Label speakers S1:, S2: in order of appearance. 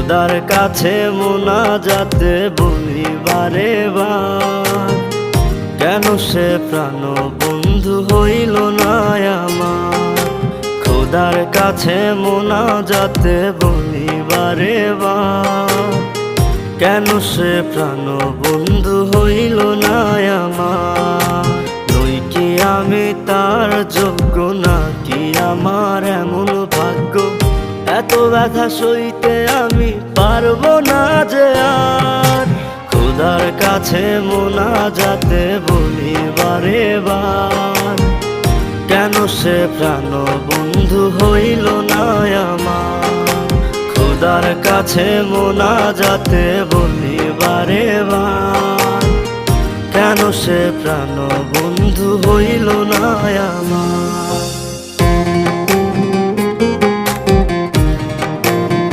S1: খোদার কাছে মোনাজাতে বলি বারে বার, কেন সে প্রাণ বন্ধু হইল না আমার। খোদার কাছে মোনাজাতে বলি বারে বার, কেন সে প্রাণ বন্ধু হইল না আমার। নই কি আমি তার যোগ্য, নাকি আমার এমন ভাগ্য, এত ব্যথা সইতে আমি পারবো না যে আর। খোদার কাছে মোনাজাতে বলি বারে বার, কেন সে প্রাণ বন্ধু হইল না আমার। খোদার কাছে মোনাজাতে বলি বারে বার, কেন সে প্রাণ বন্ধু হইল না আমার।